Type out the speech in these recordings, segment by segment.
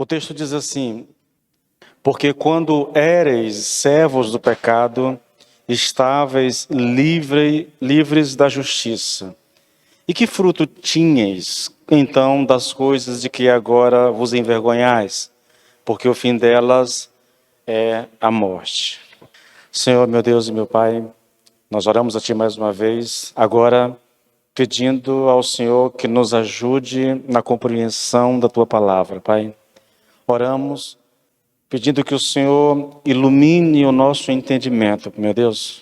O texto diz assim: porque quando éreis servos do pecado, estáveis livres da justiça. E que fruto tinhais, então, das coisas de que agora vos envergonhais? Porque o fim delas é a morte. Senhor, meu Deus e meu Pai, nós oramos a Ti mais uma vez, agora pedindo ao Senhor que nos ajude na compreensão da Tua palavra, Pai. Oramos pedindo que o Senhor ilumine o nosso entendimento, meu Deus,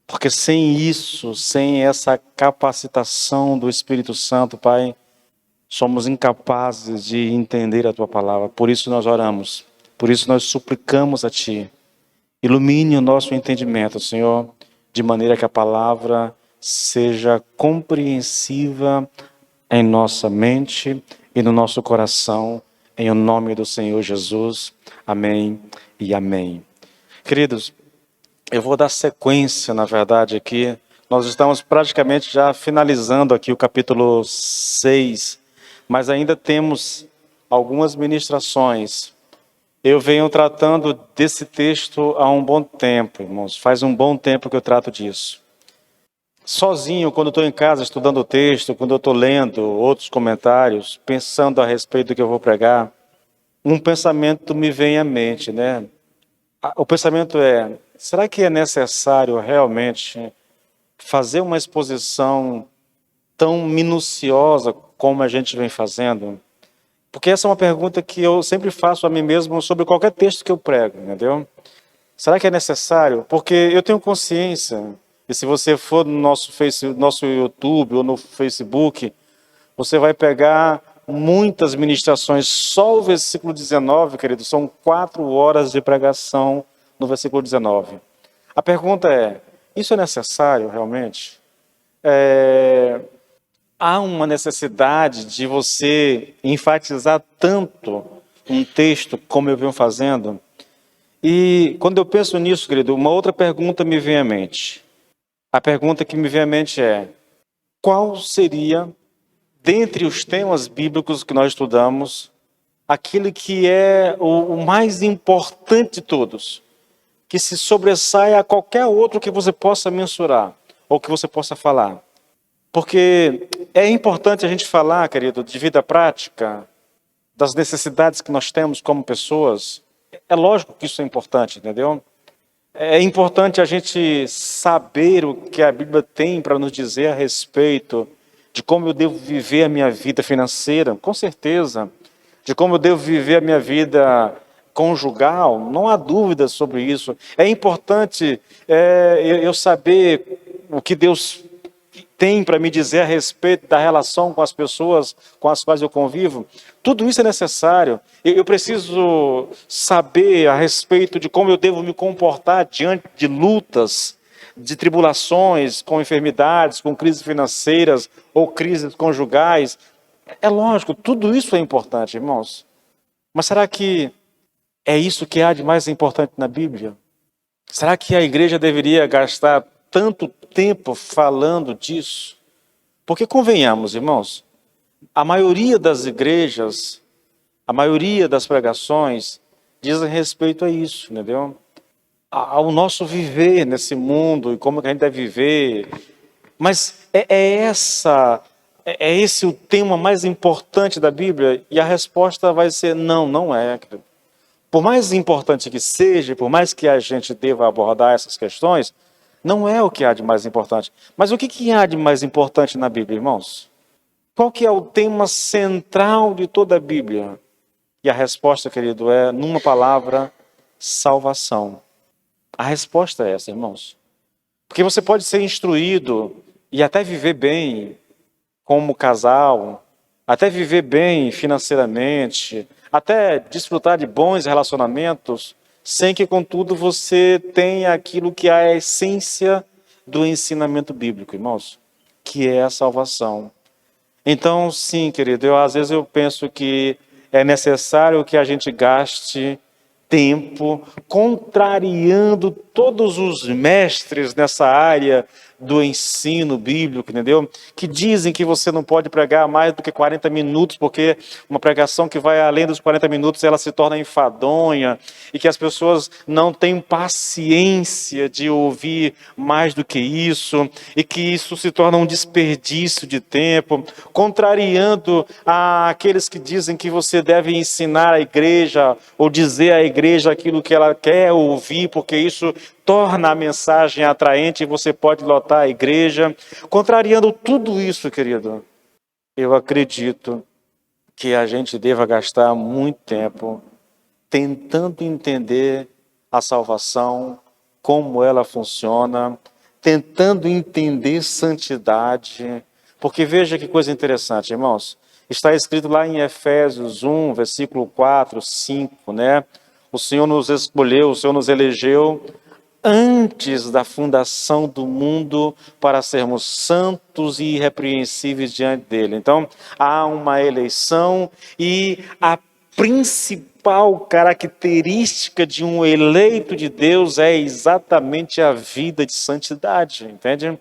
porque sem isso, sem essa capacitação do Espírito Santo, Pai, somos incapazes de entender a Tua palavra. Por isso nós oramos, por isso nós suplicamos a Ti. Ilumine o nosso entendimento, Senhor, de maneira que a palavra seja compreensiva em nossa mente e no nosso coração, em o nome do Senhor Jesus. Amém e amém. Queridos, eu vou dar sequência, na verdade, aqui. Nós estamos praticamente já finalizando aqui o capítulo 6, mas ainda temos algumas ministrações. Eu venho tratando desse texto há um bom tempo, irmãos. Faz um bom tempo que eu trato disso. Sozinho, quando estou em casa estudando o texto, quando eu estou lendo outros comentários, pensando a respeito do que eu vou pregar, um pensamento me vem à mente, né? O pensamento é: será que é necessário realmente fazer uma exposição tão minuciosa como a gente vem fazendo? Porque essa é uma pergunta que eu sempre faço a mim mesmo sobre qualquer texto que eu prego, entendeu? Será que é necessário? Porque eu tenho consciência, e se você for no nosso YouTube ou no Facebook, você vai pegar muitas ministrações. Só o versículo 19, querido, são 4 horas de pregação no versículo 19. A pergunta é: isso é necessário realmente? Há uma necessidade de você enfatizar tanto um texto como eu venho fazendo? E quando eu penso nisso, querido, uma outra pergunta me vem à mente. A pergunta que me vem à mente é: qual seria, dentre os temas bíblicos que nós estudamos, aquele que é o mais importante de todos, que se sobressai a qualquer outro que você possa mensurar, ou que você possa falar? Porque é importante a gente falar, querido, de vida prática, das necessidades que nós temos como pessoas. É lógico que isso é importante, entendeu? É importante a gente saber o que a Bíblia tem para nos dizer a respeito de como eu devo viver a minha vida financeira, com certeza. De como eu devo viver a minha vida conjugal, não há dúvida sobre isso. É importante eu saber o que Deus tem para me dizer a respeito da relação com as pessoas com as quais eu convivo. Tudo isso é necessário. Eu preciso saber a respeito de como eu devo me comportar diante de lutas, de tribulações, com enfermidades, com crises financeiras ou crises conjugais. É lógico, tudo isso é importante, irmãos. Mas será que é isso que há de mais importante na Bíblia? Será que a igreja deveria gastar tanto tempo falando disso? Porque convenhamos, irmãos, a maioria das igrejas, a maioria das pregações dizem respeito a isso, entendeu? Ao nosso viver nesse mundo e como que a gente deve viver. Mas é esse o tema mais importante da Bíblia? E a resposta vai ser não, não é. Por mais importante que seja, por mais que a gente deva abordar essas questões, não é o que há de mais importante. Mas o que há de mais importante na Bíblia, irmãos? Qual que é o tema central de toda a Bíblia? E a resposta, querido, é, numa palavra, salvação. A resposta é essa, irmãos. Porque você pode ser instruído e até viver bem como casal, até viver bem financeiramente, até desfrutar de bons relacionamentos, sem que, contudo, você tenha aquilo que é a essência do ensinamento bíblico, irmãos, que é a salvação. Então, sim, querido, às vezes eu penso que é necessário que a gente gaste tempo contrariando todos os mestres nessa área do ensino bíblico, entendeu? Que dizem que você não pode pregar mais do que 40 minutos, porque uma pregação que vai além dos 40 minutos, ela se torna enfadonha, e que as pessoas não têm paciência de ouvir mais do que isso, e que isso se torna um desperdício de tempo, contrariando aqueles que dizem que você deve ensinar a igreja, ou dizer à igreja aquilo que ela quer ouvir, porque isso torna a mensagem atraente e você pode lotar a igreja. Contrariando tudo isso, querido, eu acredito que a gente deva gastar muito tempo tentando entender a salvação, como ela funciona, tentando entender santidade, porque veja que coisa interessante, irmãos. Está escrito lá em Efésios 1, versículo 4, 5, né? O Senhor nos escolheu, o Senhor nos elegeu antes da fundação do mundo para sermos santos e irrepreensíveis diante dele. Então, há uma eleição e a principal característica de um eleito de Deus é exatamente a vida de santidade, entende?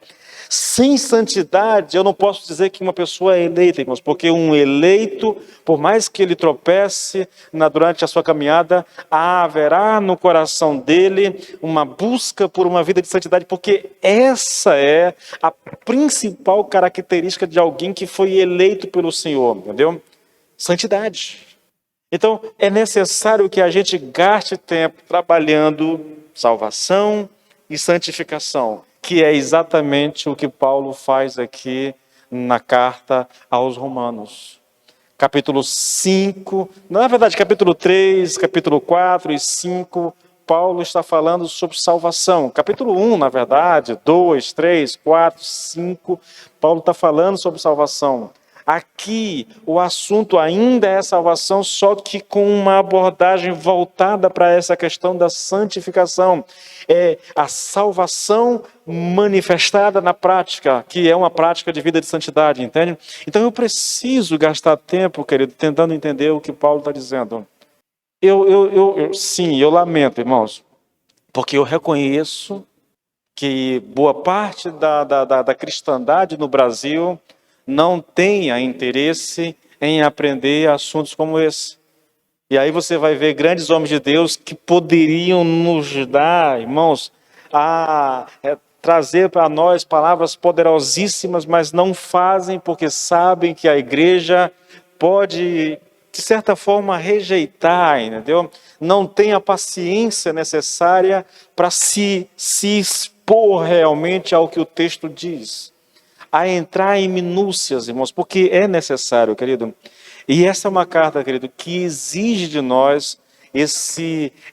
Sem santidade, eu não posso dizer que uma pessoa é eleita, irmãos, porque um eleito, por mais que ele tropece durante a sua caminhada, haverá no coração dele uma busca por uma vida de santidade, porque essa é a principal característica de alguém que foi eleito pelo Senhor, entendeu? Santidade. Então, é necessário que a gente gaste tempo trabalhando salvação e santificação, que é exatamente o que Paulo faz aqui na carta aos Romanos. Capítulo 5, na verdade, capítulo 3, capítulo 4 e 5, Paulo está falando sobre salvação. Capítulo 1, na verdade, 2, 3, 4, 5, Paulo está falando sobre salvação. Aqui, o assunto ainda é salvação, só que com uma abordagem voltada para essa questão da santificação. É a salvação manifestada na prática, que é uma prática de vida de santidade, entende? Então eu preciso gastar tempo, querido, tentando entender o que Paulo está dizendo. Sim, eu lamento, irmãos, porque eu reconheço que boa parte da cristandade no Brasil não tenha interesse em aprender assuntos como esse. E aí você vai ver grandes homens de Deus que poderiam nos dar, irmãos, trazer para nós palavras poderosíssimas, mas não fazem porque sabem que a igreja pode, de certa forma, rejeitar, entendeu? Não tem a paciência necessária para se expor realmente ao que o texto diz. A entrar em minúcias, irmãos, porque é necessário, querido. E essa é uma carta, querido, que exige de nós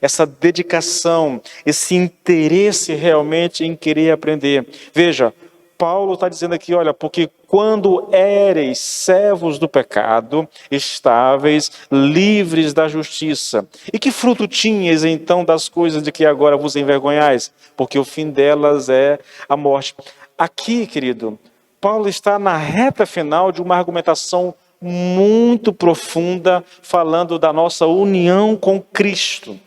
essa dedicação, esse interesse realmente em querer aprender. Veja, Paulo está dizendo aqui, olha, porque quando éreis servos do pecado, estáveis, livres da justiça. E que fruto tinhas então das coisas de que agora vos envergonhais? Porque o fim delas é a morte. Aqui, querido, Paulo está na reta final de uma argumentação muito profunda, falando da nossa união com Cristo.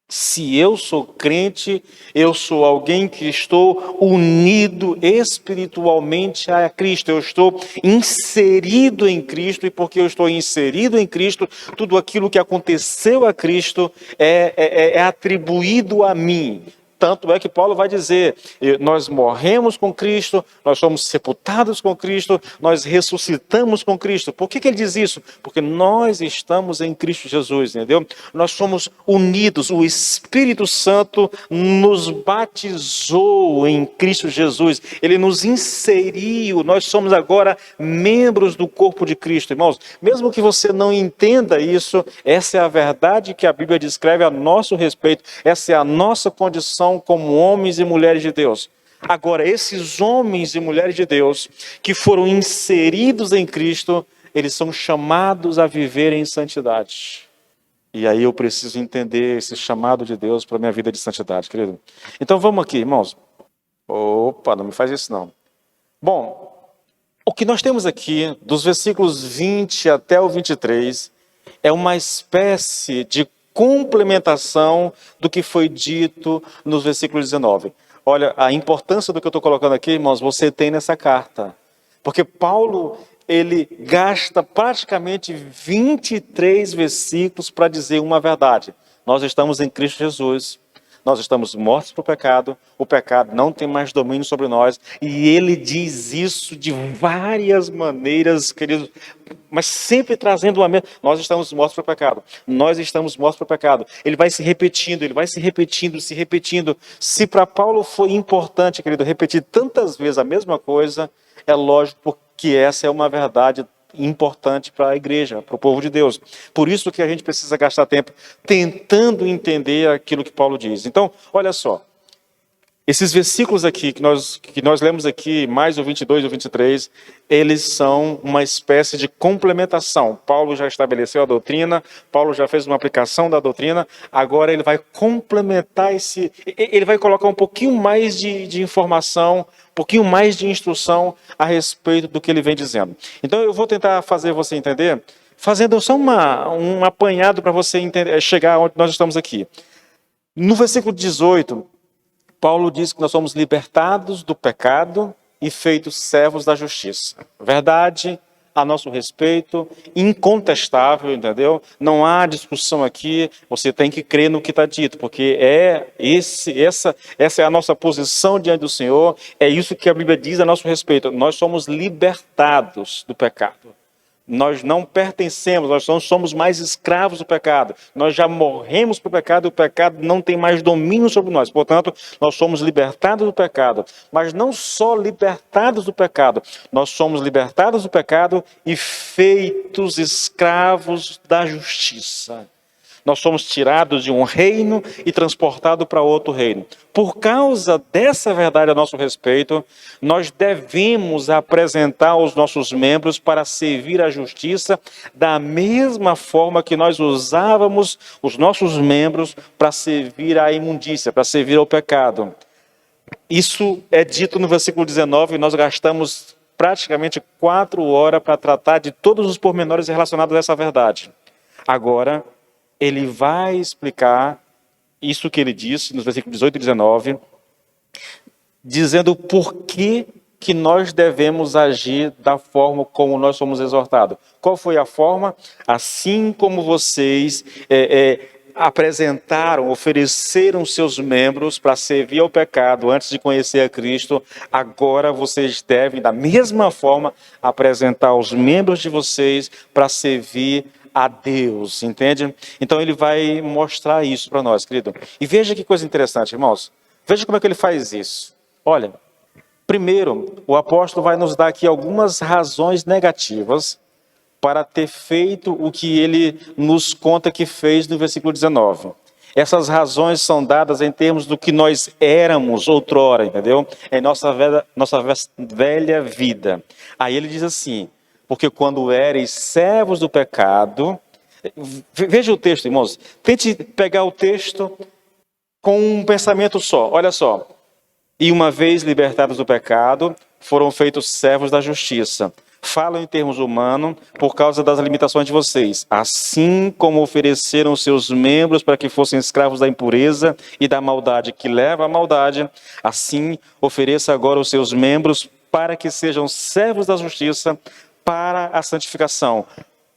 Se eu sou crente, eu sou alguém que estou unido espiritualmente a Cristo. Eu estou inserido em Cristo, e porque eu estou inserido em Cristo, tudo aquilo que aconteceu a Cristo é atribuído a mim. Tanto é que Paulo vai dizer, nós morremos com Cristo, nós somos sepultados com Cristo, nós ressuscitamos com Cristo. Por que ele diz isso? Porque nós estamos em Cristo Jesus, entendeu? Nós somos unidos, o Espírito Santo nos batizou em Cristo Jesus, ele nos inseriu, nós somos agora membros do corpo de Cristo, irmãos. Mesmo que você não entenda isso, essa é a verdade que a Bíblia descreve a nosso respeito, essa é a nossa condição como homens e mulheres de Deus. Agora, esses homens e mulheres de Deus que foram inseridos em Cristo, eles são chamados a viver em santidade. E aí eu preciso entender esse chamado de Deus para a minha vida de santidade, querido. Então vamos aqui, irmãos. Opa, não me faz isso não. Bom, o que nós temos aqui, dos versículos 20 até o 23, é uma espécie de complementação do que foi dito nos versículos 19. olha, a importância do que eu estou colocando aqui, irmãos, você tem nessa carta. Porque Paulo, ele gasta praticamente 23 versículos para dizer uma verdade. Nós estamos em Cristo Jesus. Nós estamos mortos para o pecado não tem mais domínio sobre nós, e ele diz isso de várias maneiras, queridos, mas sempre trazendo uma mesma. Nós estamos mortos para o pecado, nós estamos mortos para o pecado. Ele vai se repetindo, ele vai se repetindo, se repetindo. Se para Paulo foi importante, querido, repetir tantas vezes a mesma coisa, é lógico que essa é uma verdade importante para a igreja, para o povo de Deus. Por isso que a gente precisa gastar tempo tentando entender aquilo que Paulo diz. Então, olha só, esses versículos aqui que nós lemos aqui, mais o 22 e o 23, eles são uma espécie de complementação. Paulo já estabeleceu a doutrina, Paulo já fez uma aplicação da doutrina, agora ele vai complementar ele vai colocar um pouquinho mais de informação, um pouquinho mais de instrução a respeito do que ele vem dizendo. Então eu vou tentar fazer você entender, fazendo só um apanhado para você entender, chegar onde nós estamos aqui. No versículo 18, Paulo diz que nós somos libertados do pecado e feitos servos da justiça. Verdade a nosso respeito, incontestável, entendeu? Não há discussão aqui, você tem que crer no que está dito, porque essa é a nossa posição diante do Senhor, é isso que a Bíblia diz a nosso respeito. Nós somos libertados do pecado. Nós não pertencemos, nós não somos mais escravos do pecado. Nós já morremos para o pecado e o pecado não tem mais domínio sobre nós. Portanto, nós somos libertados do pecado. Mas não só libertados do pecado, nós somos libertados do pecado e feitos escravos da justiça. Nós somos tirados de um reino e transportados para outro reino. Por causa dessa verdade a nosso respeito, nós devemos apresentar os nossos membros para servir a justiça da mesma forma que nós usávamos os nossos membros para servir à imundícia, para servir ao pecado. Isso é dito no versículo 19, e nós gastamos praticamente 4 horas para tratar de todos os pormenores relacionados a essa verdade. Agora, ele vai explicar isso que ele disse nos versículos 18 e 19, dizendo por que nós devemos agir da forma como nós somos exortados. Qual foi a forma? Assim como vocês apresentaram, ofereceram seus membros para servir ao pecado antes de conhecer a Cristo, agora vocês devem, da mesma forma, apresentar os membros de vocês para servir a Deus, entende? Então ele vai mostrar isso para nós, querido. E veja que coisa interessante, irmãos. Veja como é que ele faz isso. Olha, primeiro, o apóstolo vai nos dar aqui algumas razões negativas para ter feito o que ele nos conta que fez no versículo 19. Essas razões são dadas em termos do que nós éramos outrora, entendeu? Em nossa velha vida. Aí ele diz assim: porque quando éreis servos do pecado... Veja o texto, irmãos. Tente pegar o texto com um pensamento só. Olha só. E uma vez libertados do pecado, foram feitos servos da justiça. Falam em termos humanos por causa das limitações de vocês. Assim como ofereceram seus membros para que fossem escravos da impureza e da maldade que leva à maldade, assim ofereça agora os seus membros para que sejam servos da justiça, para a santificação.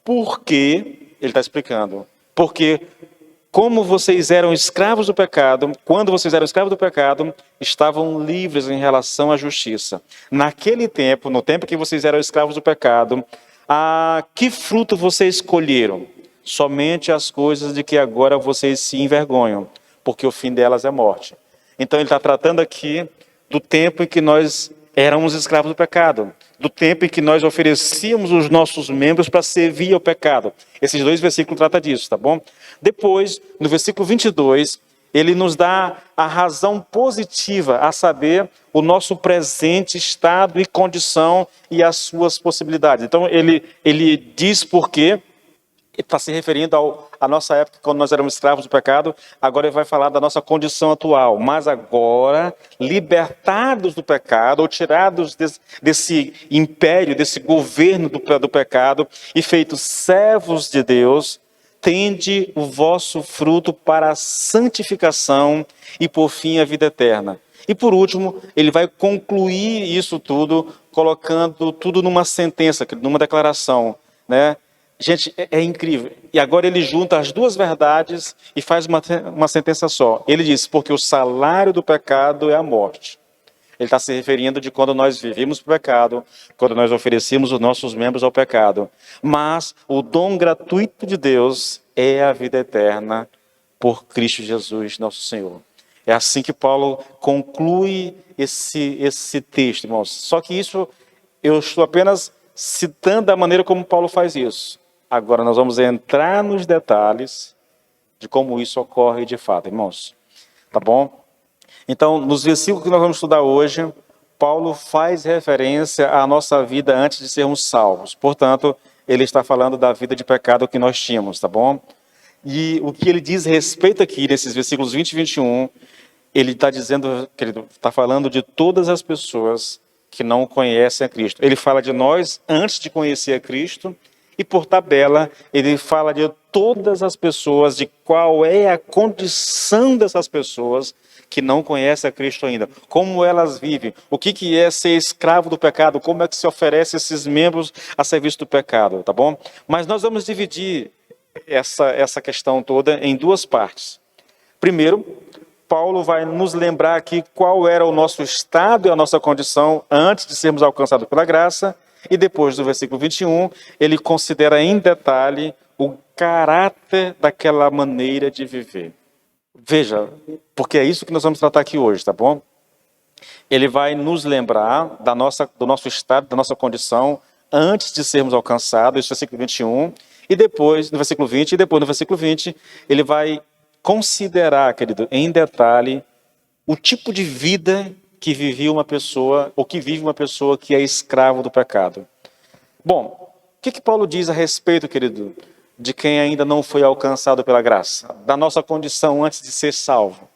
Porque, ele está explicando, porque como vocês eram escravos do pecado, quando vocês eram escravos do pecado, estavam livres em relação à justiça. Naquele tempo, no tempo que vocês eram escravos do pecado, que fruto vocês escolheram? Somente as coisas de que agora vocês se envergonham, porque o fim delas é morte. Então ele está tratando aqui do tempo em que nós éramos escravos do pecado, do tempo em que nós oferecíamos os nossos membros para servir ao pecado. Esses 2 versículos tratam disso, tá bom? Depois, no versículo 22, ele nos dá a razão positiva, a saber, o nosso presente estado e condição e as suas possibilidades. Então, ele diz por quê. Está se referindo à nossa época, quando nós éramos escravos do pecado. Agora ele vai falar da nossa condição atual. Mas agora, libertados do pecado, ou tirados desse império, desse governo do pecado, e feitos servos de Deus, tende o vosso fruto para a santificação e, por fim, a vida eterna. E por último, ele vai concluir isso tudo, colocando tudo numa sentença, numa declaração, né? Gente, é incrível. E agora ele junta as duas verdades e faz uma sentença só. Ele diz, porque o salário do pecado é a morte. Ele está se referindo de quando nós vivemos o pecado, quando nós oferecemos os nossos membros ao pecado. Mas o dom gratuito de Deus é a vida eterna por Cristo Jesus, nosso Senhor. É assim que Paulo conclui esse texto, irmãos. Só que isso, eu estou apenas citando a maneira como Paulo faz isso. Agora nós vamos entrar nos detalhes de como isso ocorre de fato, irmãos. Tá bom? Então, nos versículos que nós vamos estudar hoje, Paulo faz referência à nossa vida antes de sermos salvos. Portanto, ele está falando da vida de pecado que nós tínhamos, tá bom? E o que ele diz a respeito aqui, nesses versículos 20 e 21, ele está dizendo, querido, está falando de todas as pessoas que não conhecem a Cristo. Ele fala de nós antes de conhecer a Cristo, e por tabela, ele fala de todas as pessoas, de qual é a condição dessas pessoas que não conhecem a Cristo ainda, como elas vivem, o que é ser escravo do pecado, como é que se oferece esses membros a serviço do pecado, tá bom? Mas nós vamos dividir essa questão toda em duas partes. Primeiro, Paulo vai nos lembrar aqui qual era o nosso estado e a nossa condição antes de sermos alcançados pela graça, e depois do versículo 21, ele considera em detalhe o caráter daquela maneira de viver. Veja, porque é isso que nós vamos tratar aqui hoje, tá bom? Ele vai nos lembrar do nosso estado, da nossa condição, antes de sermos alcançados, esse versículo 21, e depois, no versículo 20, e depois no versículo 20, ele vai considerar, querido, em detalhe, o tipo de vida que vivia uma pessoa, ou que vive uma pessoa que é escravo do pecado. Bom, o que Paulo diz a respeito, querido, de quem ainda não foi alcançado pela graça, da nossa condição antes de ser salvo?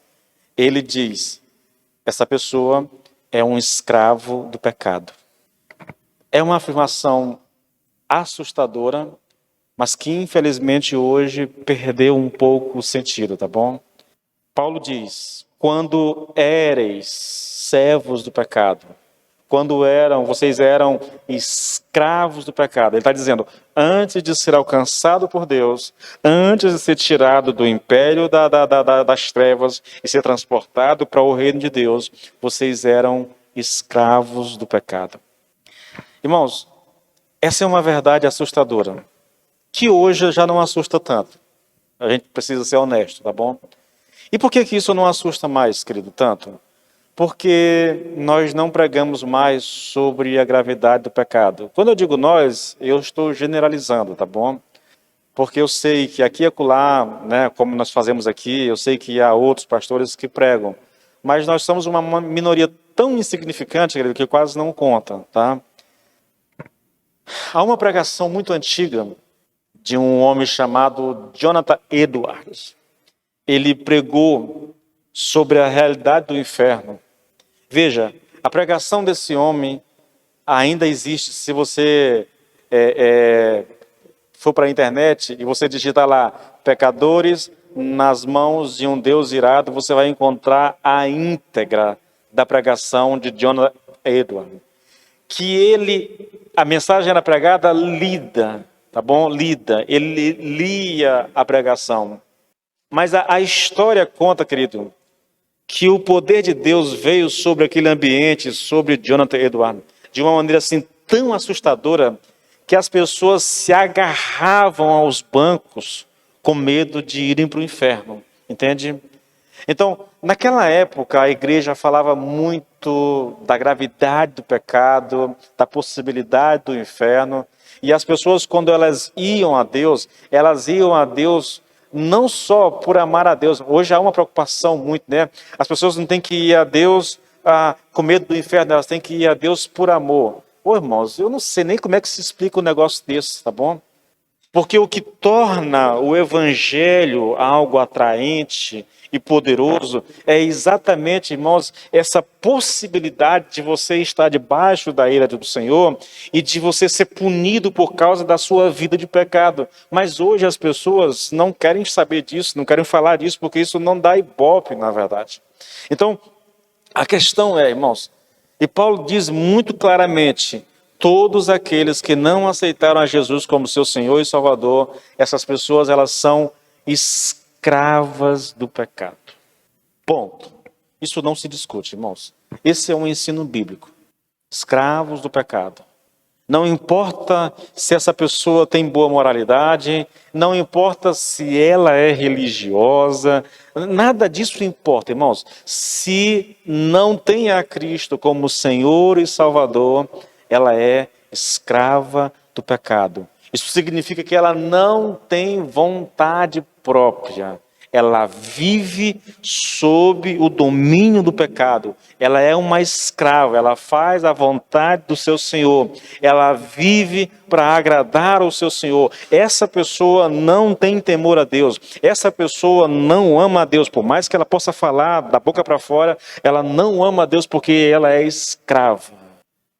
Ele diz, essa pessoa é um escravo do pecado. É uma afirmação assustadora, mas que infelizmente hoje perdeu um pouco o sentido, tá bom? Paulo diz, quando éreis servos do pecado, quando vocês eram escravos do pecado. Ele está dizendo, antes de ser alcançado por Deus, antes de ser tirado do império das trevas e ser transportado para o reino de Deus, vocês eram escravos do pecado. Irmãos, essa é uma verdade assustadora, que hoje já não assusta tanto. A gente precisa ser honesto, tá bom? E por que isso não assusta mais, querido, tanto? Porque nós não pregamos mais sobre a gravidade do pecado. Quando eu digo nós, eu estou generalizando, tá bom? Porque eu sei que aqui e acolá, né, como nós fazemos aqui, eu sei que há outros pastores que pregam. Mas nós somos uma minoria tão insignificante, querido, que quase não conta, tá? Há uma pregação muito antiga de um homem chamado Jonathan Edwards. Ele pregou sobre a realidade do inferno. Veja, a pregação desse homem ainda existe. Se você for para a internet e você digitar lá, pecadores nas mãos de um Deus irado, você vai encontrar a íntegra da pregação de Jonathan Edwards. A mensagem era pregada lida, tá bom? Lida. Ele lia a pregação. Mas a história conta, querido, que o poder de Deus veio sobre aquele ambiente, sobre Jonathan Edwards, de uma maneira assim tão assustadora, que as pessoas se agarravam aos bancos com medo de irem para o inferno, entende? Então, naquela época, a igreja falava muito da gravidade do pecado, da possibilidade do inferno, e as pessoas, quando elas iam a Deus não só por amar a Deus. Hoje há uma preocupação muito, né? As pessoas não têm que ir a Deus com medo do inferno, elas têm que ir a Deus por amor. Ô irmãos, eu não sei nem como é que se explica um negócio desse, tá bom? Porque o que torna o evangelho algo atraente e poderoso é exatamente, irmãos, essa possibilidade de você estar debaixo da ira do Senhor e de você ser punido por causa da sua vida de pecado. Mas hoje as pessoas não querem saber disso, não querem falar disso, porque isso não dá ibope, na verdade. Então, A questão é, irmãos, e Paulo diz muito claramente, todos aqueles que não aceitaram a Jesus como seu Senhor e Salvador, essas pessoas, elas são escravas do pecado. Ponto. Isso não se discute, irmãos. Esse é um ensino bíblico. Escravos do pecado. Não importa se essa pessoa tem boa moralidade, não importa se ela é religiosa, nada disso importa, irmãos. Se não tem a Cristo como Senhor e Salvador, ela é escrava do pecado. Isso significa que ela não tem vontade própria. Ela vive sob o domínio do pecado. Ela é uma escrava, ela faz a vontade do seu Senhor. Ela vive para agradar ao seu Senhor. Essa pessoa não tem temor a Deus. Essa pessoa não ama a Deus. Por mais que ela possa falar da boca para fora, ela não ama a Deus porque ela é escrava.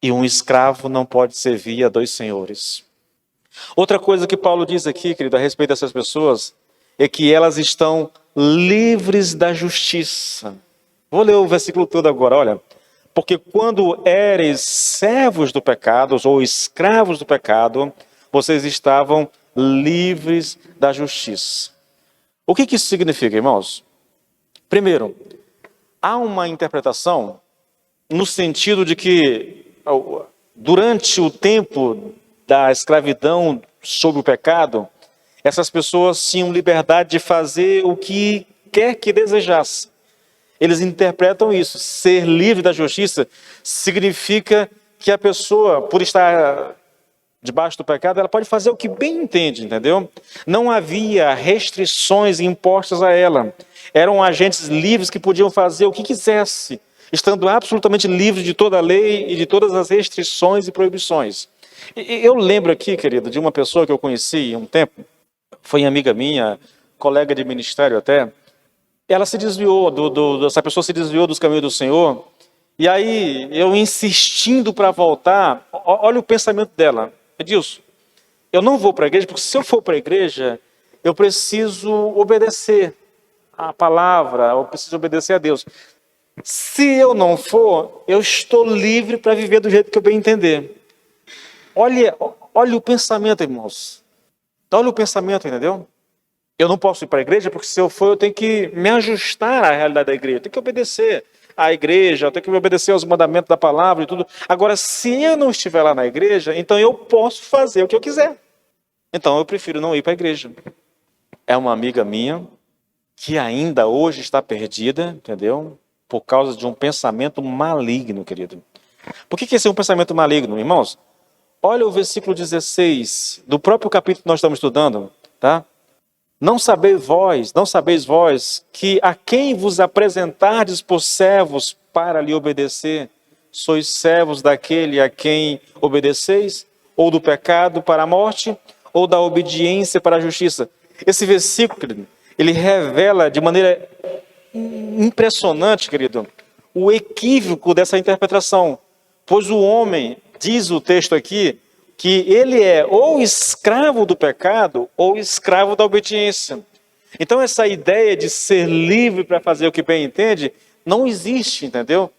E um escravo não pode servir a dois senhores. Outra coisa que Paulo diz aqui, querido, a respeito dessas pessoas, é que elas estão livres da justiça. Vou ler o versículo todo agora, olha. Porque quando eres servos do pecado, ou escravos do pecado, vocês estavam livres da justiça. O que isso significa, irmãos? Primeiro, há uma interpretação no sentido de que durante o tempo da escravidão sob o pecado, essas pessoas tinham liberdade de fazer o que quer que desejasse. Eles interpretam isso. Ser livre da justiça significa que a pessoa, por estar debaixo do pecado, ela pode fazer o que bem entende, entendeu? Não havia restrições impostas a ela. Eram agentes livres que podiam fazer o que quisesse, estando absolutamente livres de toda a lei e de todas as restrições e proibições. Eu lembro aqui, querido, de uma pessoa que eu conheci há um tempo, foi amiga minha, colega de ministério até. Ela se desviou, essa pessoa se desviou dos caminhos do Senhor. E aí, eu insistindo para voltar, olha o pensamento dela. Edilson, eu não vou para a igreja, porque se eu for para a igreja, eu preciso obedecer a palavra, eu preciso obedecer a Deus. Se eu não for, eu estou livre para viver do jeito que eu bem entender. Olha o pensamento, irmãos. Olha o pensamento, entendeu? Eu não posso ir para a igreja porque se eu for eu tenho que me ajustar à realidade da igreja. Eu tenho que obedecer à igreja, eu tenho que obedecer aos mandamentos da palavra e tudo. Agora, se eu não estiver lá na igreja, então eu posso fazer o que eu quiser. Então eu prefiro não ir para a igreja. É uma amiga minha que ainda hoje está perdida, entendeu? Por causa de um pensamento maligno, querido. Por que esse é um pensamento maligno, irmãos? Olha o versículo 16 do próprio capítulo que nós estamos estudando, tá? Não sabeis vós, que a quem vos apresentardes por servos para lhe obedecer, sois servos daquele a quem obedeceis, ou do pecado para a morte, ou da obediência para a justiça. Esse versículo, ele revela de maneira impressionante, querido, o equívoco dessa interpretação. Pois o homem, diz o texto aqui, que ele é ou escravo do pecado ou escravo da obediência. Então essa ideia de ser livre para fazer o que bem entende, não existe, entendeu?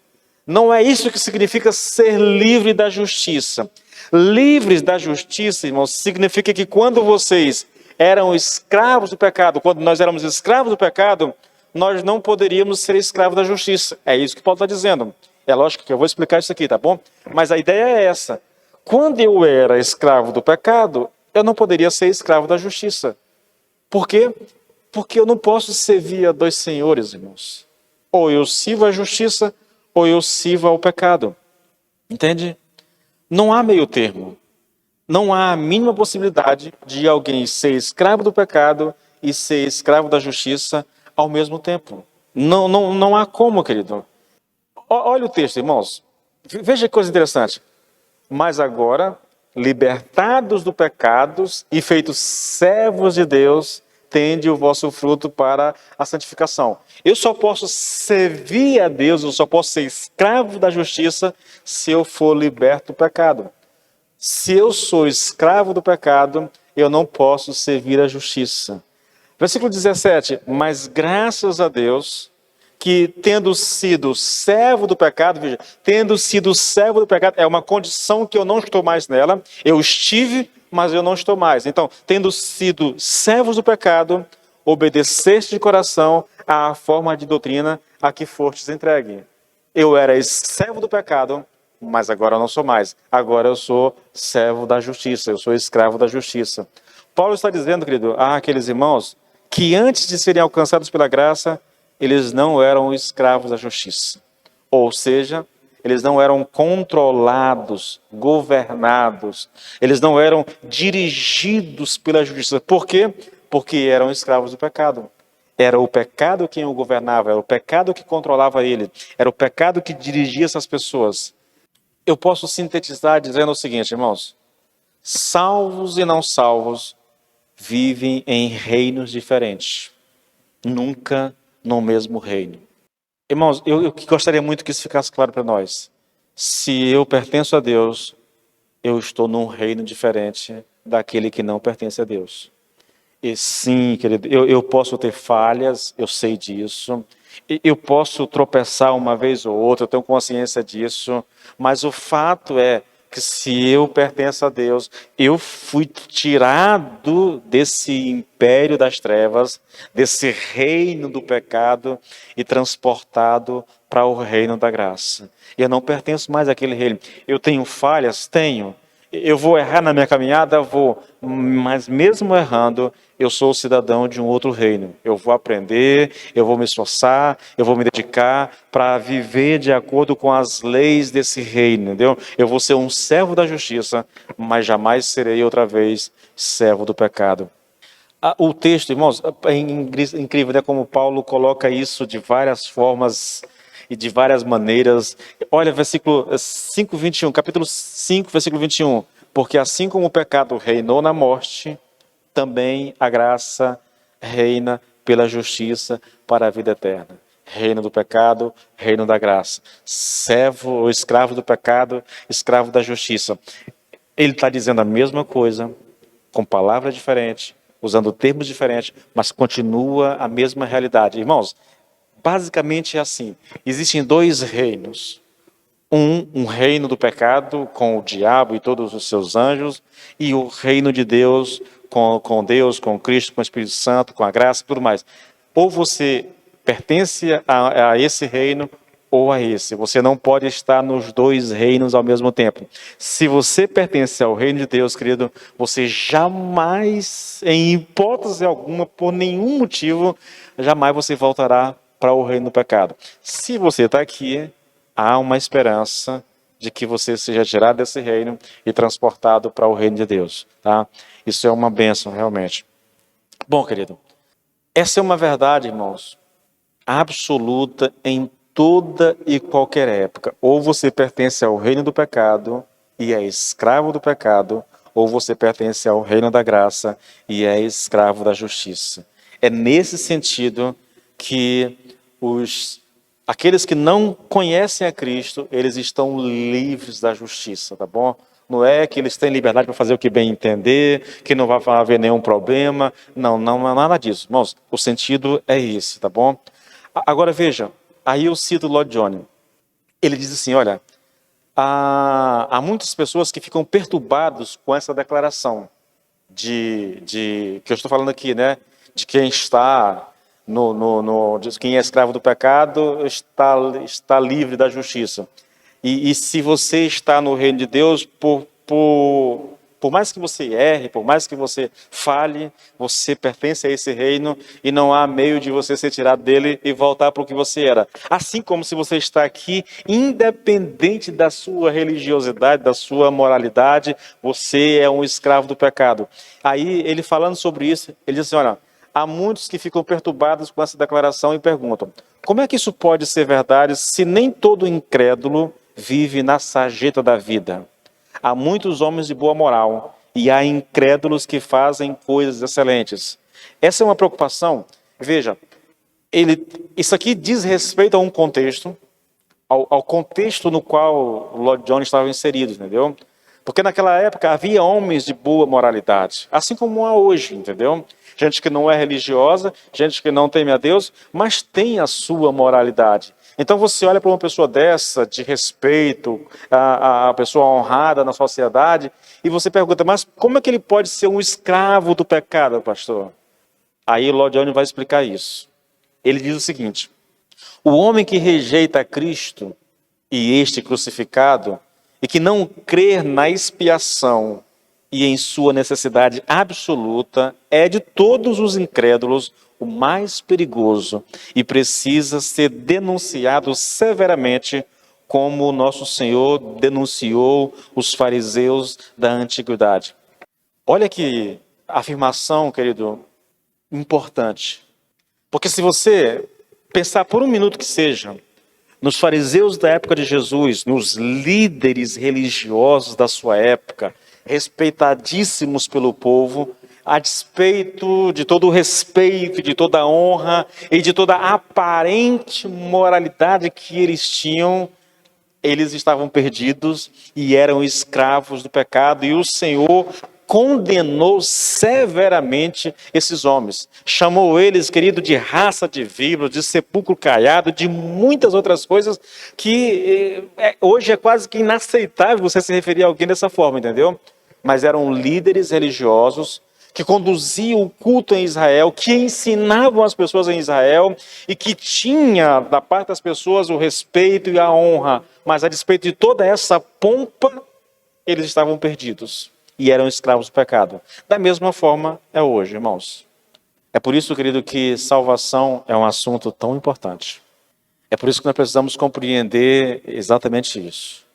Não é isso que significa ser livre da justiça. Livres da justiça, irmãos, significa que quando vocês eram escravos do pecado, quando nós éramos escravos do pecado, nós não poderíamos ser escravos da justiça. É isso que Paulo está dizendo. É lógico que eu vou explicar isso aqui, tá bom? Mas a ideia é essa. Quando eu era escravo do pecado, eu não poderia ser escravo da justiça. Por quê? Porque eu não posso servir a dois senhores, irmãos. Ou eu sirvo a justiça, ou eu sirvo ao pecado. Entende? Não há meio termo. Não há a mínima possibilidade de alguém ser escravo do pecado e ser escravo da justiça ao mesmo tempo. Não há como, querido. Olha o texto, irmãos. Veja que coisa interessante. Mas agora, libertados do pecado e feitos servos de Deus, tende o vosso fruto para a santificação. Eu só posso servir a Deus, eu só posso ser escravo da justiça se eu for liberto do pecado. Se eu sou escravo do pecado, eu não posso servir a justiça. Versículo 17. Mas graças a Deus, que tendo sido servo do pecado, veja, tendo sido servo do pecado, é uma condição que eu não estou mais nela, eu estive, mas eu não estou mais. Então, tendo sido servos do pecado, obedeceste de coração à forma de doutrina a que fostes entregue. Eu era servo do pecado, mas agora eu não sou mais. Agora eu sou servo da justiça, eu sou escravo da justiça. Paulo está dizendo, querido, àqueles irmãos que antes de serem alcançados pela graça, eles não eram escravos da justiça. Ou seja, eles não eram controlados, governados, eles não eram dirigidos pela justiça. Por quê? Porque eram escravos do pecado. Era o pecado quem o governava, era o pecado que controlava ele, era o pecado que dirigia essas pessoas. Eu posso sintetizar dizendo o seguinte, irmãos: salvos e não salvos vivem em reinos diferentes, nunca no mesmo reino. Irmãos, eu gostaria muito que isso ficasse claro para nós. Se eu pertenço a Deus, eu estou num reino diferente daquele que não pertence a Deus. E sim, querido, eu posso ter falhas, eu sei disso. Eu posso tropeçar uma vez ou outra, eu tenho consciência disso. Mas o fato é que se eu pertenço a Deus, eu fui tirado desse império das trevas, desse reino do pecado e transportado para o reino da graça. Eu não pertenço mais àquele reino. Eu tenho falhas? Tenho. Eu vou errar na minha caminhada? Vou. Mas mesmo errando, eu sou cidadão de um outro reino. Eu vou aprender, eu vou me esforçar, eu vou me dedicar para viver de acordo com as leis desse reino, entendeu? Eu vou ser um servo da justiça, mas jamais serei outra vez servo do pecado. O texto, irmãos, é incrível, né? Como Paulo coloca isso de várias formas e de várias maneiras. Olha, versículo 5, 21, capítulo 5, versículo 21. Porque assim como o pecado reinou na morte, também a graça reina pela justiça para a vida eterna. Reino do pecado, reino da graça. Servo ou escravo do pecado, escravo da justiça. Ele está dizendo a mesma coisa, com palavras diferentes, usando termos diferentes, mas continua a mesma realidade. Irmãos, basicamente é assim: existem dois reinos. Um reino do pecado com o diabo e todos os seus anjos, e o reino de Deus com Deus, com Cristo, com o Espírito Santo, com a graça e tudo mais. Ou você pertence a esse reino ou a esse. Você não pode estar nos dois reinos ao mesmo tempo. Se você pertence ao reino de Deus, querido, você jamais, em hipótese alguma, por nenhum motivo, jamais você voltará para o reino do pecado. Se você está aqui, há uma esperança de que você seja tirado desse reino e transportado para o reino de Deus, tá? Isso é uma bênção, realmente. Bom, querido, essa é uma verdade, irmãos, absoluta em toda e qualquer época. Ou você pertence ao reino do pecado e é escravo do pecado, ou você pertence ao reino da graça e é escravo da justiça. É nesse sentido que aqueles que não conhecem a Cristo, eles estão livres da justiça, tá bom? Não é que eles têm liberdade para fazer o que bem entender, que não vai haver nenhum problema. Não, não é nada disso. Irmãos, o sentido é esse, tá bom? Agora veja, aí eu cito Lloyd Jones. Ele diz assim, olha, há muitas pessoas que ficam perturbados com essa declaração que eu estou falando aqui, né? De quem está de quem é escravo do pecado está livre da justiça. E se você está no reino de Deus, por mais que você erre, por mais que você falhe, você pertence a esse reino e não há meio de você ser tirado dele e voltar para o que você era. Assim como se você está aqui, independente da sua religiosidade, da sua moralidade, você é um escravo do pecado. Aí, ele falando sobre isso, ele diz assim, olha, há muitos que ficam perturbados com essa declaração e perguntam, como é que isso pode ser verdade se nem todo incrédulo vive na sarjeta da vida? Há muitos homens de boa moral e há incrédulos que fazem coisas excelentes. Essa é uma preocupação. Veja, isso aqui diz respeito a um contexto, ao contexto no qual o Lloyd Jones estava inserido, entendeu? Porque naquela época havia homens de boa moralidade, assim como há hoje, entendeu? Gente que não é religiosa, gente que não teme a Deus, mas tem a sua moralidade. Então você olha para uma pessoa dessa, de respeito, a pessoa honrada na sociedade, e você pergunta, mas como é que ele pode ser um escravo do pecado, pastor? Aí Lloyd Jones vai explicar isso. Ele diz o seguinte: o homem que rejeita Cristo e este crucificado, e que não crer na expiação e em sua necessidade absoluta, é de todos os incrédulos o mais perigoso e precisa ser denunciado severamente, como o nosso Senhor denunciou os fariseus da antiguidade. Olha que afirmação, querido, importante. Porque se você pensar por um minuto que seja, nos fariseus da época de Jesus, nos líderes religiosos da sua época, respeitadíssimos pelo povo, a despeito de todo o respeito, de toda a honra e de toda a aparente moralidade que eles tinham, eles estavam perdidos e eram escravos do pecado, e o Senhor condenou severamente esses homens. Chamou eles, querido, de raça de víboras, de sepulcro caiado, de muitas outras coisas que hoje é quase que inaceitável você se referir a alguém dessa forma, entendeu? Mas eram líderes religiosos que conduziam o culto em Israel, que ensinavam as pessoas em Israel e que tinha da parte das pessoas o respeito e a honra, mas a despeito de toda essa pompa, eles estavam perdidos e eram escravos do pecado. Da mesma forma é hoje, irmãos. É por isso, querido, que salvação é um assunto tão importante. É por isso que nós precisamos compreender exatamente isso.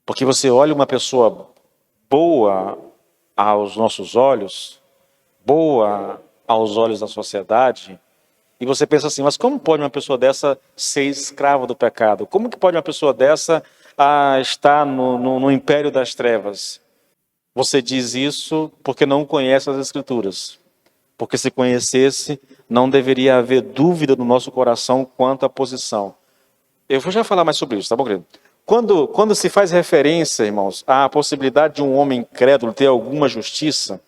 Porque você olha uma pessoa boa aos nossos olhos, boa aos olhos da sociedade, e você pensa assim, mas como pode uma pessoa dessa ser escrava do pecado? Como que pode uma pessoa dessa estar no império das trevas? Você diz isso porque não conhece as Escrituras. Porque se conhecesse, não deveria haver dúvida no nosso coração quanto à posição. Eu vou já falar mais sobre isso, tá bom, querido? Quando se faz referência, irmãos, à possibilidade de um homem incrédulo ter alguma justiça,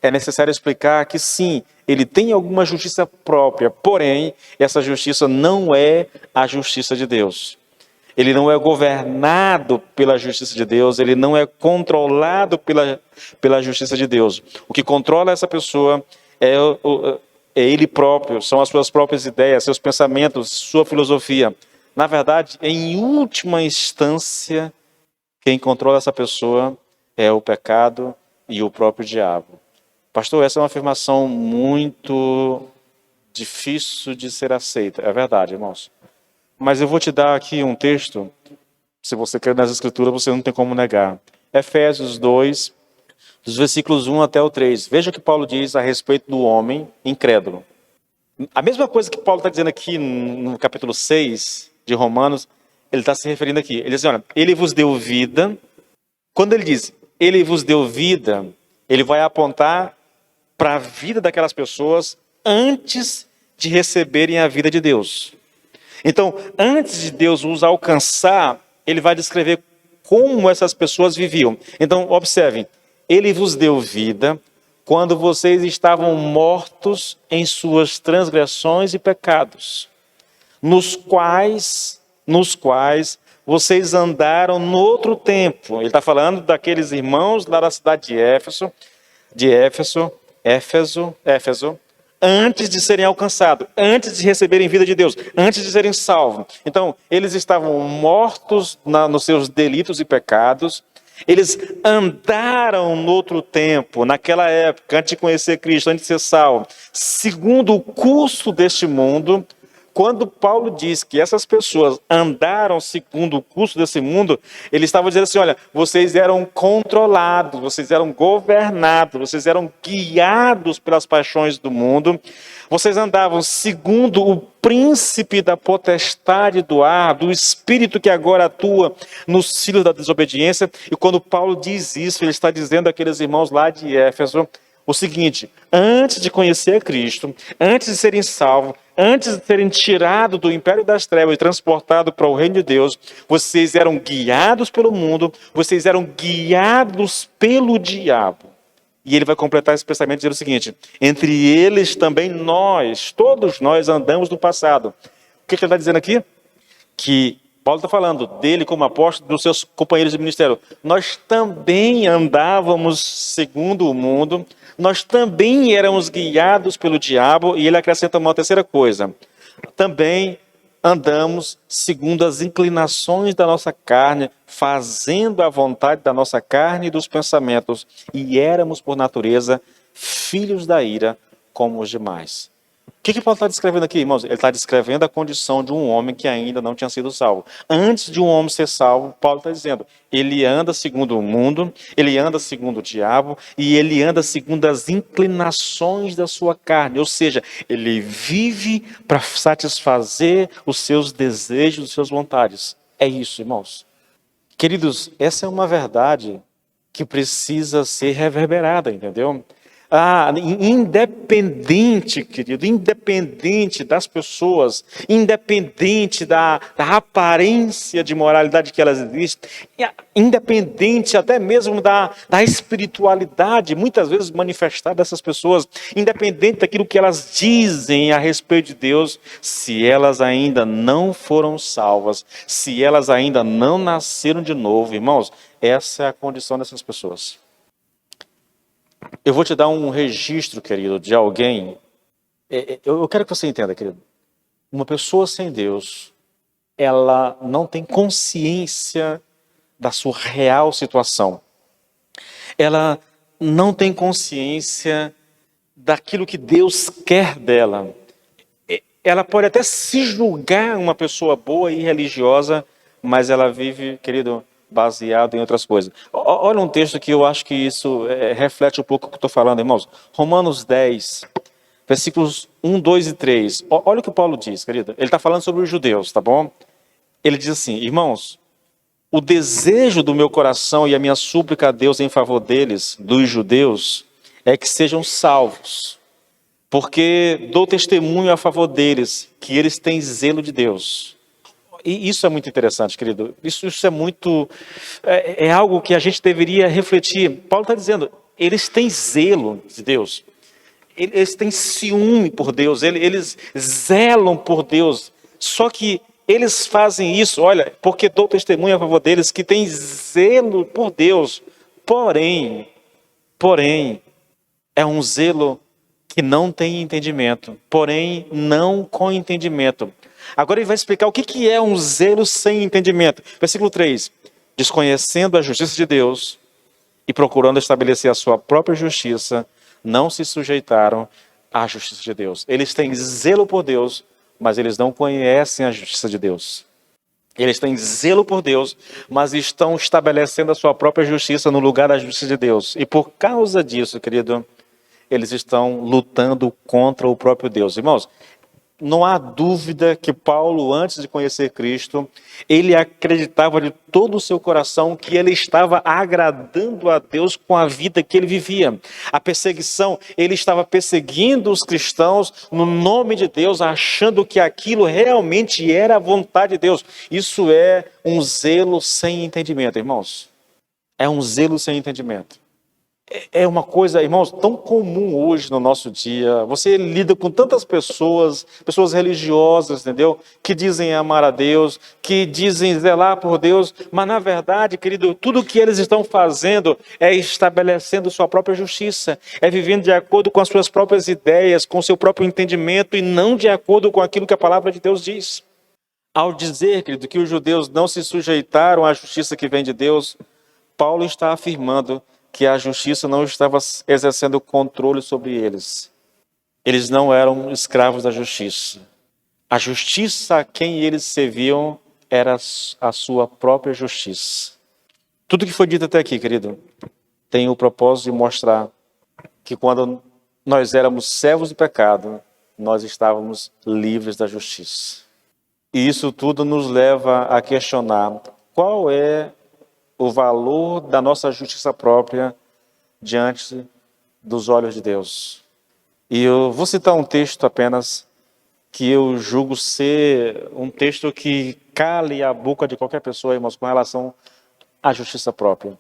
é necessário explicar que sim, ele tem alguma justiça própria, porém, essa justiça não é a justiça de Deus. Ele não é governado pela justiça de Deus, ele não é controlado pela justiça de Deus. O que controla essa pessoa é ele próprio, são as suas próprias ideias, seus pensamentos, sua filosofia. Na verdade, em última instância, quem controla essa pessoa é o pecado e o próprio diabo. Pastor, essa é uma afirmação muito difícil de ser aceita. É verdade, irmãos. Mas eu vou te dar aqui um texto, se você quer nas Escrituras, você não tem como negar. Efésios 2, dos versículos 1 até o 3. Veja o que Paulo diz a respeito do homem incrédulo. A mesma coisa que Paulo está dizendo aqui no capítulo 6 de Romanos, ele está se referindo aqui. Ele diz, olha, ele vos deu vida. Quando ele diz, ele vos deu vida, ele vai apontar para a vida daquelas pessoas antes de receberem a vida de Deus. Então, antes de Deus os alcançar, ele vai descrever como essas pessoas viviam. Então, observem, ele vos deu vida quando vocês estavam mortos em suas transgressões e pecados, nos quais vocês andaram no outro tempo. Ele está falando daqueles irmãos lá da cidade de Éfeso, antes de serem alcançados, antes de receberem vida de Deus, antes de serem salvos. Então, eles estavam mortos nos seus delitos e pecados, eles andaram no outro tempo, naquela época, antes de conhecer Cristo, antes de ser salvo, segundo o curso deste mundo. Quando Paulo diz que essas pessoas andaram segundo o curso desse mundo, ele estava dizendo assim, olha, vocês eram controlados, vocês eram governados, vocês eram guiados pelas paixões do mundo, vocês andavam segundo o príncipe da potestade do ar, do espírito que agora atua nos filhos da desobediência. E quando Paulo diz isso, ele está dizendo àqueles irmãos lá de Éfeso, o seguinte: antes de conhecer a Cristo, antes de serem salvos, antes de serem tirados do império das trevas e transportados para o reino de Deus, vocês eram guiados pelo mundo, vocês eram guiados pelo diabo. E ele vai completar esse pensamento dizendo o seguinte: entre eles também nós, todos nós andamos no passado. O que ele está dizendo aqui? Que Paulo está falando dele como apóstolo, dos seus companheiros de ministério. Nós também andávamos segundo o mundo, nós também éramos guiados pelo diabo, e ele acrescenta uma terceira coisa: também andamos segundo as inclinações da nossa carne, fazendo a vontade da nossa carne e dos pensamentos, e éramos, por natureza, filhos da ira, como os demais. O que Paulo está descrevendo aqui, irmãos? Ele está descrevendo a condição de um homem que ainda não tinha sido salvo. Antes de um homem ser salvo, Paulo está dizendo, ele anda segundo o mundo, ele anda segundo o diabo, e ele anda segundo as inclinações da sua carne. Ou seja, ele vive para satisfazer os seus desejos, as suas vontades. É isso, irmãos. Queridos, essa é uma verdade que precisa ser reverberada, entendeu? Independente, querido, independente das pessoas, independente da aparência de moralidade que elas existem, independente até mesmo da espiritualidade, muitas vezes manifestada dessas pessoas, independente daquilo que elas dizem a respeito de Deus, se elas ainda não foram salvas, se elas ainda não nasceram de novo, irmãos, essa é a condição dessas pessoas. Eu vou te dar um registro, querido, de alguém. Eu quero que você entenda, querido. Uma pessoa sem Deus, ela não tem consciência da sua real situação. Ela não tem consciência daquilo que Deus quer dela. Ela pode até se julgar uma pessoa boa e religiosa, mas ela vive, querido, baseado em outras coisas. Olha um texto que eu acho que isso reflete um pouco o que eu estou falando, irmãos. Romanos 10, versículos 1, 2 e 3. Olha o que Paulo diz, querido. Ele está falando sobre os judeus, tá bom? Ele diz assim: irmãos, o desejo do meu coração e a minha súplica a Deus em favor deles, dos judeus, é que sejam salvos. Porque dou testemunho a favor deles, que eles têm zelo de Deus. E isso é muito interessante, querido. Isso é muito... É algo que a gente deveria refletir. Paulo está dizendo, eles têm zelo de Deus. Eles têm ciúme por Deus. Eles zelam por Deus. Só que eles fazem isso, olha, porque dou testemunho a favor deles, que têm zelo por Deus. Porém, é um zelo que não tem entendimento. Porém, não com entendimento. Agora ele vai explicar o que é um zelo sem entendimento. Versículo 3. Desconhecendo a justiça de Deus e procurando estabelecer a sua própria justiça, não se sujeitaram à justiça de Deus. Eles têm zelo por Deus, mas eles não conhecem a justiça de Deus. Eles têm zelo por Deus, mas estão estabelecendo a sua própria justiça no lugar da justiça de Deus. E por causa disso, querido, eles estão lutando contra o próprio Deus. Irmãos, não há dúvida que Paulo, antes de conhecer Cristo, ele acreditava de todo o seu coração que ele estava agradando a Deus com a vida que ele vivia. A perseguição, ele estava perseguindo os cristãos no nome de Deus, achando que aquilo realmente era a vontade de Deus. Isso é um zelo sem entendimento, irmãos. É um zelo sem entendimento. É uma coisa, irmãos, tão comum hoje no nosso dia. Você lida com tantas pessoas religiosas, entendeu? Que dizem amar a Deus, que dizem zelar por Deus, mas na verdade, querido, tudo que eles estão fazendo é estabelecendo sua própria justiça, é vivendo de acordo com as suas próprias ideias, com o seu próprio entendimento e não de acordo com aquilo que a palavra de Deus diz. Ao dizer, querido, que os judeus não se sujeitaram à justiça que vem de Deus, Paulo está afirmando que a justiça não estava exercendo controle sobre eles. Eles não eram escravos da justiça. A justiça a quem eles serviam era a sua própria justiça. Tudo que foi dito até aqui, querido, tem o propósito de mostrar que quando nós éramos servos do pecado, nós estávamos livres da justiça. E isso tudo nos leva a questionar qual é o valor da nossa justiça própria diante dos olhos de Deus. E eu vou citar um texto apenas que eu julgo ser um texto que cale a boca de qualquer pessoa, irmãos, com relação à justiça própria.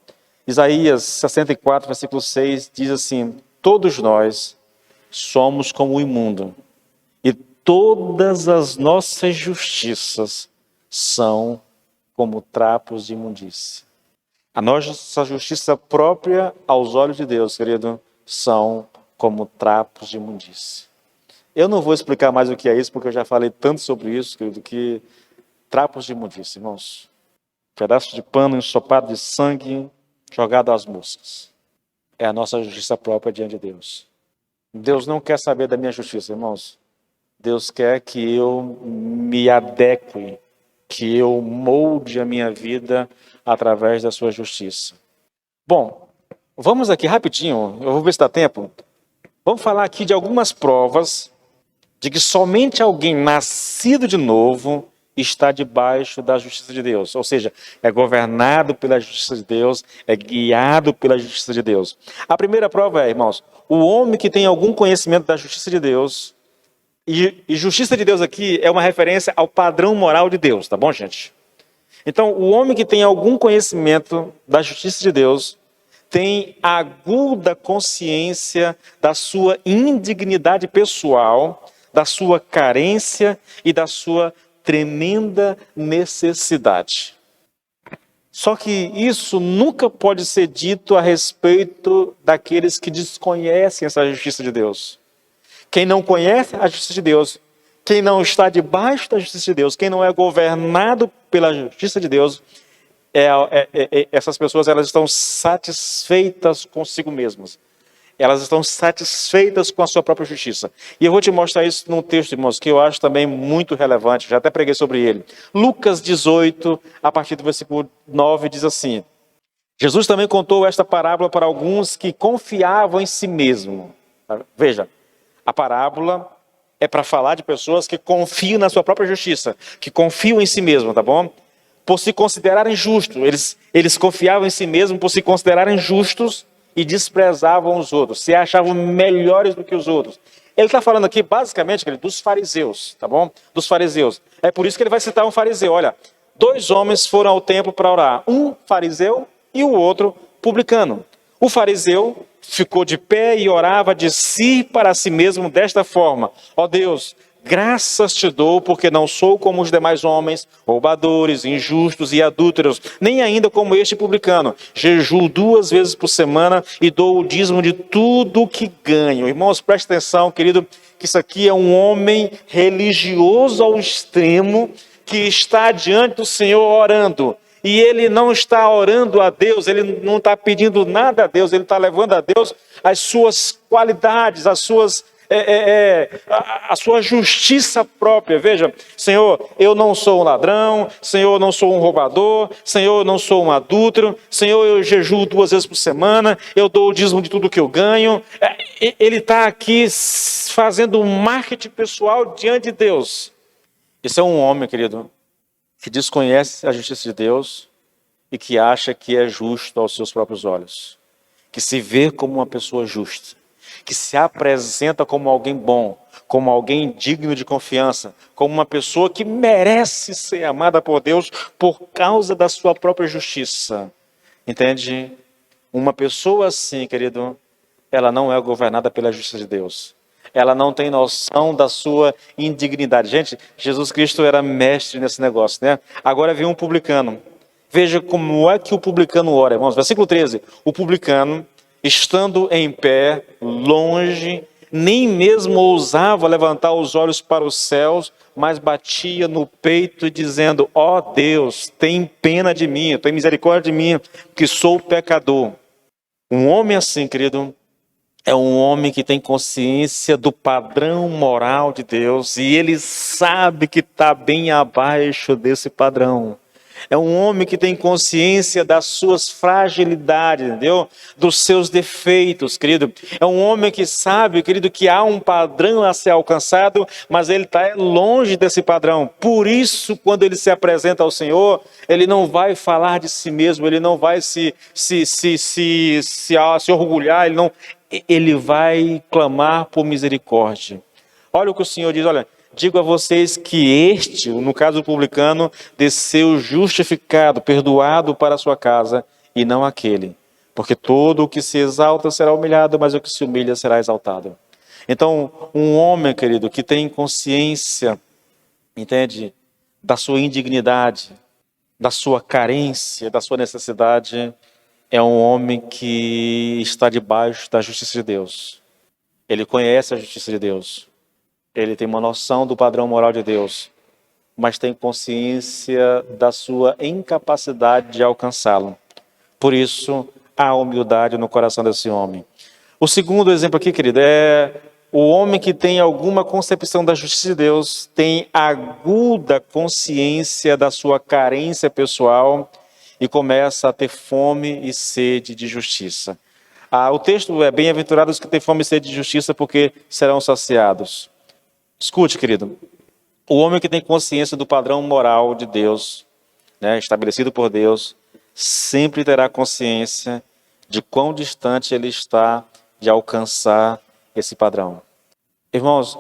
Isaías 64, versículo 6, diz assim: todos nós somos como o imundo, e todas as nossas justiças são como trapos de imundície. A nossa justiça própria aos olhos de Deus, querido, são como trapos de imundície. Eu não vou explicar mais o que é isso, porque eu já falei tanto sobre isso, querido, que trapos de imundície, irmãos. Pedaço de pano ensopado de sangue jogado às moscas. É a nossa justiça própria diante de Deus. Deus não quer saber da minha justiça, irmãos. Deus quer que eu me adeque, que eu molde a minha vida através da sua justiça. Bom, vamos aqui rapidinho, eu vou ver se dá tempo. Vamos falar aqui de algumas provas de que somente alguém nascido de novo está debaixo da justiça de Deus. Ou seja, é governado pela justiça de Deus, é guiado pela justiça de Deus. A primeira prova é, irmãos, o homem que tem algum conhecimento da justiça de Deus, e justiça de Deus aqui é uma referência ao padrão moral de Deus, tá bom, gente? Então, o homem que tem algum conhecimento da justiça de Deus tem aguda consciência da sua indignidade pessoal, da sua carência e da sua tremenda necessidade. Só que isso nunca pode ser dito a respeito daqueles que desconhecem essa justiça de Deus. Quem não conhece a justiça de Deus, quem não está debaixo da justiça de Deus, quem não é governado pela justiça de Deus, essas pessoas elas estão satisfeitas consigo mesmas. Elas estão satisfeitas com a sua própria justiça. E eu vou te mostrar isso num texto, irmãos, que eu acho também muito relevante, já até preguei sobre ele. Lucas 18, a partir do versículo 9, diz assim: Jesus também contou esta parábola para alguns que confiavam em si mesmo. Veja, a parábola é para falar de pessoas que confiam na sua própria justiça, que confiam em si mesmo, tá bom? Por se considerarem justos. Eles confiavam em si mesmo por se considerarem justos e desprezavam os outros, se achavam melhores do que os outros. Ele está falando aqui, basicamente, dos fariseus, tá bom? Dos fariseus. É por isso que ele vai citar um fariseu. Olha, 2 homens foram ao templo para orar. Um fariseu e o outro publicano. O fariseu ficou de pé e orava de si para si mesmo desta forma: ó Deus, graças te dou, porque não sou como os demais homens, roubadores, injustos e adúlteros, nem ainda como este publicano. Jejuo 2 vezes por semana e dou o dízimo de tudo o que ganho. Irmãos, preste atenção, querido, que isso aqui é um homem religioso ao extremo, que está diante do Senhor orando. E ele não está orando a Deus, ele não está pedindo nada a Deus, ele está levando a Deus as suas qualidades, a sua justiça própria. Veja, Senhor, eu não sou um ladrão, Senhor, eu não sou um roubador, Senhor, eu não sou um adúltero, Senhor, eu jejuo 2 vezes por semana, eu dou o dízimo de tudo que eu ganho. Ele está aqui fazendo um marketing pessoal diante de Deus. Esse é um homem, querido, que desconhece a justiça de Deus e que acha que é justo aos seus próprios olhos, que se vê como uma pessoa justa, que se apresenta como alguém bom, como alguém digno de confiança, como uma pessoa que merece ser amada por Deus por causa da sua própria justiça. Entende? Uma pessoa assim, querido, ela não é governada pela justiça de Deus. Ela não tem noção da sua indignidade. Gente, Jesus Cristo era mestre nesse negócio, né? Agora vem um publicano. Veja como é que o publicano ora, irmãos. Versículo 13. O publicano, estando em pé, longe, nem mesmo ousava levantar os olhos para os céus, mas batia no peito dizendo: ó Deus, tem pena de mim, tem misericórdia de mim, que sou pecador. Um homem assim, querido, é um homem que tem consciência do padrão moral de Deus e ele sabe que está bem abaixo desse padrão. É um homem que tem consciência das suas fragilidades, entendeu? Dos seus defeitos, querido. É um homem que sabe, querido, que há um padrão a ser alcançado, mas ele está longe desse padrão. Por isso, quando ele se apresenta ao Senhor, ele não vai falar de si mesmo, ele não vai se orgulhar, ele vai clamar por misericórdia. Olha o que o Senhor diz, olha, digo a vocês que este, no caso do publicano, desceu justificado, perdoado para a sua casa, e não aquele. Porque todo o que se exalta será humilhado, mas o que se humilha será exaltado. Então, um homem, querido, que tem consciência, entende, da sua indignidade, da sua carência, da sua necessidade, é um homem que está debaixo da justiça de Deus. Ele conhece a justiça de Deus. Ele tem uma noção do padrão moral de Deus, mas tem consciência da sua incapacidade de alcançá-lo. Por isso, há humildade no coração desse homem. O segundo exemplo aqui, querido, é o homem que tem alguma concepção da justiça de Deus, tem aguda consciência da sua carência pessoal e começa a ter fome e sede de justiça. O texto é bem-aventurados que têm fome e sede de justiça porque serão saciados. Escute, querido, o homem que tem consciência do padrão moral de Deus, né, estabelecido por Deus, sempre terá consciência de quão distante ele está de alcançar esse padrão. Irmãos,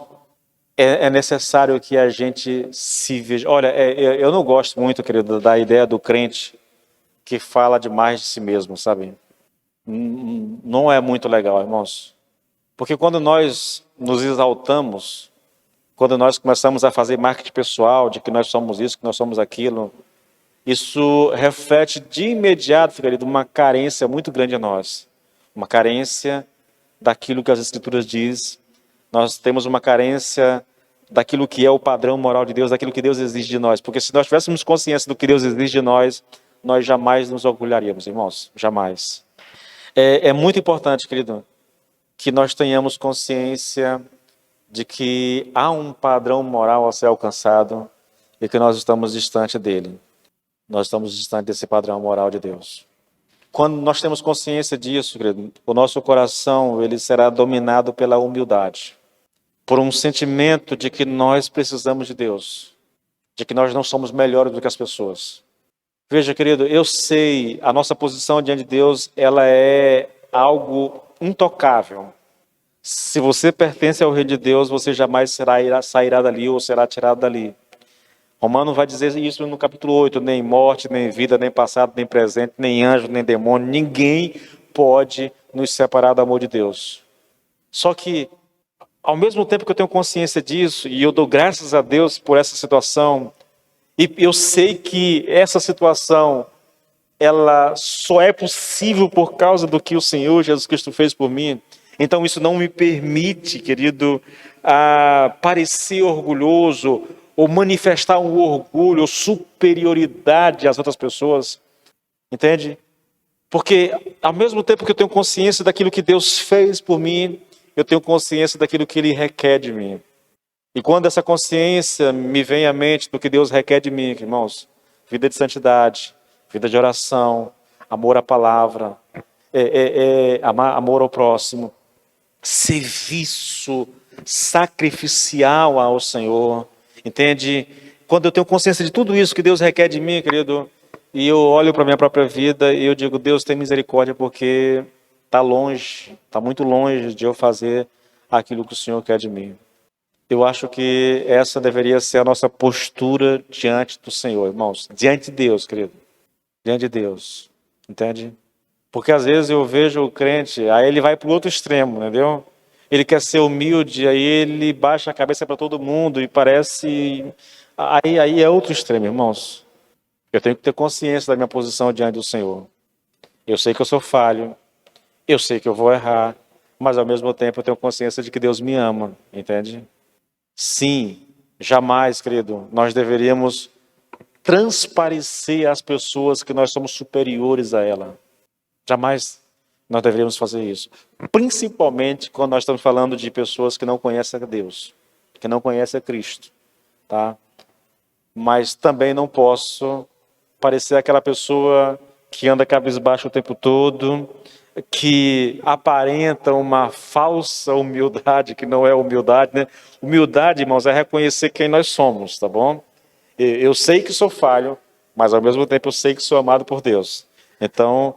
é necessário que a gente se veja. Olha, eu não gosto muito, querido, da ideia do crente que fala demais de si mesmo, sabe? Não é muito legal, irmãos. Porque quando nós nos exaltamos, quando nós começamos a fazer marketing pessoal, de que nós somos isso, que nós somos aquilo, isso reflete de imediato, querido, uma carência muito grande em nós. Uma carência daquilo que as Escrituras dizem. Nós temos uma carência daquilo que é o padrão moral de Deus, daquilo que Deus exige de nós. Porque se nós tivéssemos consciência do que Deus exige de nós, nós jamais nos orgulharíamos, irmãos. Jamais. É muito importante, querido, que nós tenhamos consciência de que há um padrão moral a ser alcançado e que nós estamos distante dele. Nós estamos distante desse padrão moral de Deus. Quando nós temos consciência disso, querido, o nosso coração ele será dominado pela humildade, por um sentimento de que nós precisamos de Deus, de que nós não somos melhores do que as pessoas. Veja, querido, eu sei, a nossa posição diante de Deus, ela é algo intocável. Se você pertence ao reino de Deus, você jamais sairá dali ou será tirado dali. Romano vai dizer isso no capítulo 8, nem morte, nem vida, nem passado, nem presente, nem anjo, nem demônio, ninguém pode nos separar do amor de Deus. Só que, ao mesmo tempo que eu tenho consciência disso, e eu dou graças a Deus por essa situação, e eu sei que essa situação, ela só é possível por causa do que o Senhor Jesus Cristo fez por mim. Então isso não me permite, querido, parecer orgulhoso, ou manifestar um orgulho, ou superioridade às outras pessoas. Entende? Porque ao mesmo tempo que eu tenho consciência daquilo que Deus fez por mim, eu tenho consciência daquilo que Ele requer de mim. E quando essa consciência me vem à mente do que Deus requer de mim, irmãos, vida de santidade, vida de oração, amor à palavra, amor ao próximo, serviço sacrificial ao Senhor, entende? Quando eu tenho consciência de tudo isso que Deus requer de mim, querido, e eu olho para a minha própria vida e eu digo, Deus tem misericórdia porque está longe, está muito longe de eu fazer aquilo que o Senhor quer de mim. Eu acho que essa deveria ser a nossa postura diante do Senhor, irmãos. Diante de Deus, querido. Diante de Deus. Entende? Porque às vezes eu vejo o crente, aí ele vai para o outro extremo, entendeu? Ele quer ser humilde, aí ele baixa a cabeça para todo mundo e parece... Aí é outro extremo, irmãos. Eu tenho que ter consciência da minha posição diante do Senhor. Eu sei que eu sou falho. Eu sei que eu vou errar. Mas ao mesmo tempo eu tenho consciência de que Deus me ama, entende? Sim, jamais, querido, nós deveríamos transparecer às pessoas que nós somos superiores a ela. Jamais nós deveríamos fazer isso. Principalmente quando nós estamos falando de pessoas que não conhecem a Deus, que não conhecem a Cristo, tá? Mas também não posso parecer aquela pessoa que anda cabisbaixo o tempo todo, que aparenta uma falsa humildade, que não é humildade, né? Humildade, irmãos, é reconhecer quem nós somos, tá bom? Eu sei que sou falho, mas ao mesmo tempo eu sei que sou amado por Deus. Então,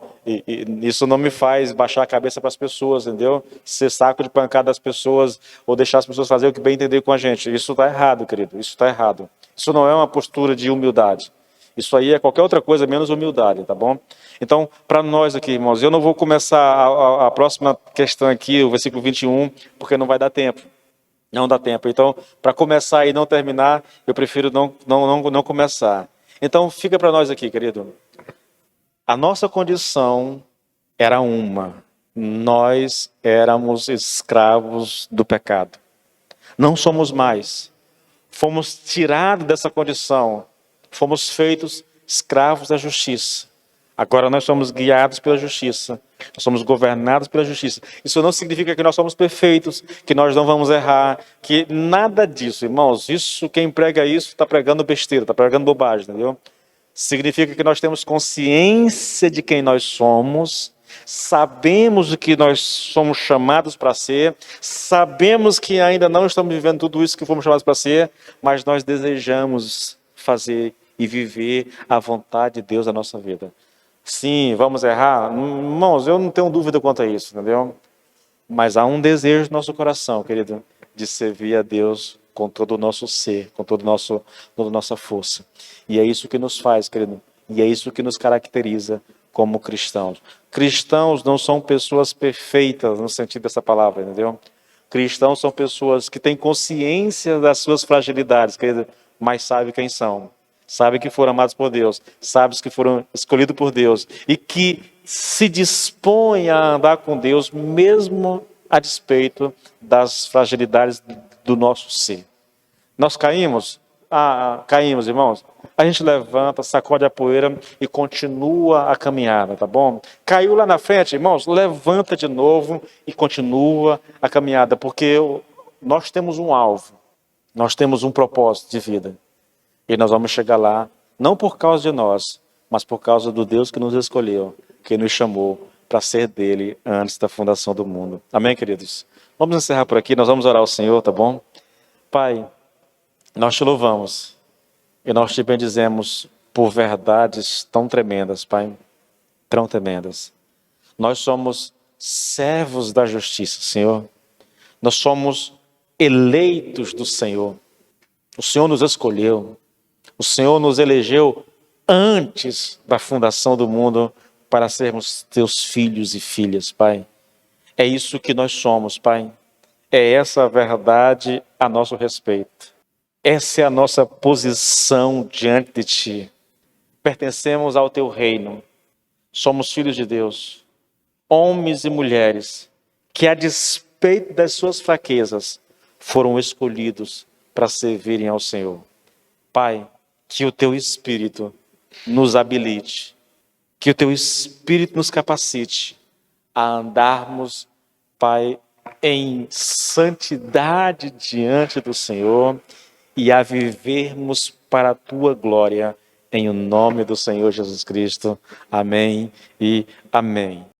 isso não me faz baixar a cabeça para as pessoas, entendeu? Ser saco de pancada das pessoas ou deixar as pessoas fazer o que bem entender com a gente. Isso está errado, querido. Isso está errado. Isso não é uma postura de humildade. Isso aí é qualquer outra coisa menos humildade, tá bom? Então, para nós aqui, irmãos, eu não vou começar a próxima questão aqui, o versículo 21, porque não vai dar tempo. Não dá tempo. Então, para começar e não terminar, eu prefiro não começar. Então, fica para nós aqui, querido. A nossa condição era uma. Nós éramos escravos do pecado. Não somos mais. Fomos tirados dessa condição. Fomos feitos escravos da justiça. Agora nós somos guiados pela justiça. Nós somos governados pela justiça. Isso não significa que nós somos perfeitos, que nós não vamos errar, que nada disso, irmãos. Isso, quem prega isso está pregando besteira, está pregando bobagem, entendeu? Significa que nós temos consciência de quem nós somos, sabemos o que nós somos chamados para ser, sabemos que ainda não estamos vivendo tudo isso que fomos chamados para ser, mas nós desejamos fazer e viver a vontade de Deus na nossa vida. Sim, vamos errar? Irmãos, eu não tenho dúvida quanto a isso, entendeu? Mas há um desejo no nosso coração, querido, de servir a Deus com todo o nosso ser, com toda a nossa força. E é isso que nos faz, querido, e é isso que nos caracteriza como cristãos. Cristãos não são pessoas perfeitas no sentido dessa palavra, entendeu? Cristãos são pessoas que têm consciência das suas fragilidades, querido, mas sabem quem são. Sabem que foram amados por Deus, sabem que foram escolhidos por Deus e que se dispõem a andar com Deus mesmo a despeito das fragilidades do nosso ser. Nós caímos? Caímos, irmãos. A gente levanta, sacode a poeira e continua a caminhada, tá bom? Caiu lá na frente, irmãos, levanta de novo e continua a caminhada, porque nós temos um alvo, nós temos um propósito de vida. E nós vamos chegar lá, não por causa de nós, mas por causa do Deus que nos escolheu, que nos chamou para ser dele antes da fundação do mundo. Amém, queridos? Vamos encerrar por aqui, nós vamos orar ao Senhor, tá bom? Pai, nós te louvamos e nós te bendizemos por verdades tão tremendas, Pai, tão tremendas. Nós somos servos da justiça, Senhor. Nós somos eleitos do Senhor. O Senhor nos escolheu. O Senhor nos elegeu antes da fundação do mundo para sermos teus filhos e filhas, Pai. É isso que nós somos, Pai. É essa a verdade a nosso respeito. Essa é a nossa posição diante de Ti. Pertencemos ao Teu reino. Somos filhos de Deus. Homens e mulheres que, a despeito das suas fraquezas, foram escolhidos para servirem ao Senhor. Pai, que o Teu Espírito nos habilite, que o Teu Espírito nos capacite a andarmos, Pai, em santidade diante do Senhor e a vivermos para a Tua glória, em o nome do Senhor Jesus Cristo. Amém e amém.